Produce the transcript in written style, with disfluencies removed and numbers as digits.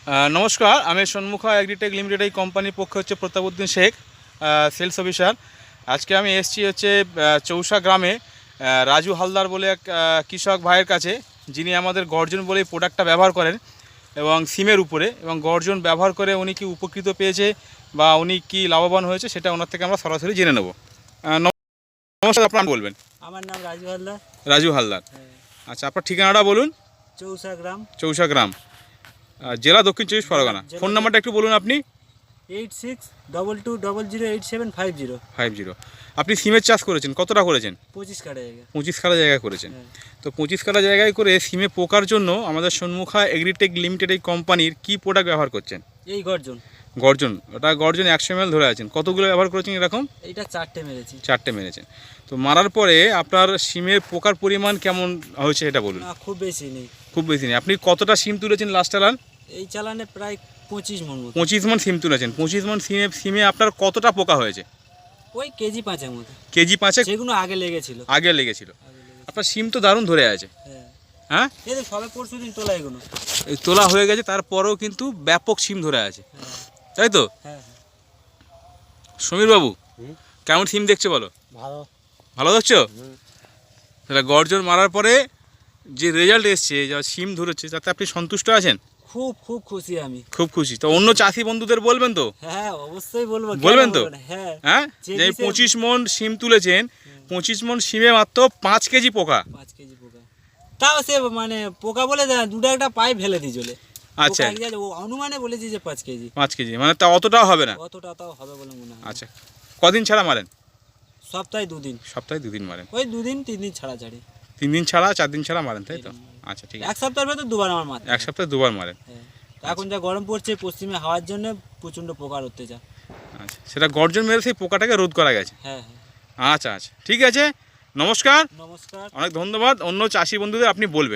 নমস্কার, আমি সন্মুখা agritech limited এই কোম্পানির পক্ষে হচ্ছে প্রতাপউদ্দিন শেখ, সেলস অফিসার। আজকে আমি এসেছি হচ্ছে চৌসা গ্রামে রাজু হালদার বলে এক কৃষক ভাইয়ের কাছে, যিনি আমাদের গর্জন বলে এই প্রোডাক্টটা ব্যবহার করেন এবং সিমের উপরে, এবং গর্জন ব্যবহার করে উনি কি উপকৃত পেয়েছে বা উনি কি লাভবান হয়েছে সেটা ওনার থেকে আমরা সরাসরি জেনে নেব। নমস্কার, আপনার বলবেন? আমার নাম রাজু হালদার। রাজু হালদার, আচ্ছা, আপনার ঠিকানাটা বলুন। চৌসা গ্রাম, জেলা দক্ষিণ চব্বিশ পরগনা। ফোন নাম্বারটা একটু বলুন আপনি। 8622008750। আপনি সিমের চাষ করেছেন, কতটা করেছেন? 25 কাঠা জায়গা। 25 কাঠা জায়গায় করেছেন। হ্যাঁ। তো 25 কাঠা জায়গায় করে সিমে পোকার জন্য আমাদের সন্মুখা এগ্রিটেক লিমিটেড এই কোম্পানির কি প্রোডাক্ট ব্যবহার করছেন? এই গর্জন। ওটা গর্জন 100 ml ধরে আছেন। কতগুলো ব্যবহার করেছেন এরকম? এইটা 4টে মেরেছি। 4টে মেরেছেন। তো মারার পরে আপনার সিমের পোকার পরিমাণ কেমন হয়েছে এটা বলুন। না, খুব বেশি নেই। খুব বেশি নেই। আপনি কতটা সিম তুলেছেন লাস্ট চালান? এই চালানে প্রায় 25 মণ মতো। 25 মণ সিম তুলেছেন। 25 মণ সিমে আপনার কতটা পোকা হয়েছে? ওই কেজি 5-এর মতো। কেজি 5-এ? যেগুলো আগে লেগেছিল। আপনার সিম তো দারুণ ধরে আছে। হ্যাঁ, এই যে সবে পরশুদিন তোলা এগুলো। এই তোলা হয়ে গেছে, তারপরেও কিন্তু ব্যাপক সিম ধরে আছে, তাই তো? হ্যাঁ। সমীর বাবু, কেমন সিম দেখছে বলো? ভালো দেখছো? তাহলে গর্জন মারার পরে যে রেজাল্ট এসছে, যা সিম ধরেছে, তাতে আপনি সন্তুষ্ট আছেন? খুব খুব খুশি আমি। খুব খুশি। তো অন্য চাষি বন্ধুদের বলবেন তো? হ্যাঁ, অবশ্যই বলবো। বলবেন তো? হ্যাঁ। হ্যাঁ, যে 25 মণ সিম তুলেছেন, 25 মণ সিমে মাত্র 5 কেজি পোকা। 5 কেজি পোকা। তাও সে মানে পোকা বলে দুটো একটা পাইপ ফেলে দিয়ে চলে। আচ্ছা, ও অনুমানে বলেছি যে 5 কেজি। 5 কেজি মানে তা অতটাও হবে না? অতটা তাও হবে বলে মনে হয়। আচ্ছা, কদিন ছাড়া মারেন? সপ্তাহে 2 দিন। সপ্তাহে 2 দিন মারেন? ওই 2 দিন 3 দিন ছাড়া ছাড়ি। 3 দিন ছাড়া 4 দিন ছাড়া মারেন, তাই তো? আচ্ছা, ঠিক আছে। এক সপ্তাহের ভেতর দুবার আমার মারতে। এক সপ্তাহে দুবার মারেন? হ্যাঁ। এখন যা গরম পড়ছে, পশ্চিমে হাওয়ার জন্য প্রচন্ড পোকার অত্যাচার। আচ্ছা, সেটা গর্জন মেরে সেই পোকাটাকে রোধ করা গেছে। হ্যাঁ। আচ্ছা, ঠিক আছে, নমস্কার। নমস্কার। অনেক ধন্যবাদ। অন্য চাষি বন্ধুদের আপনি বলবেন।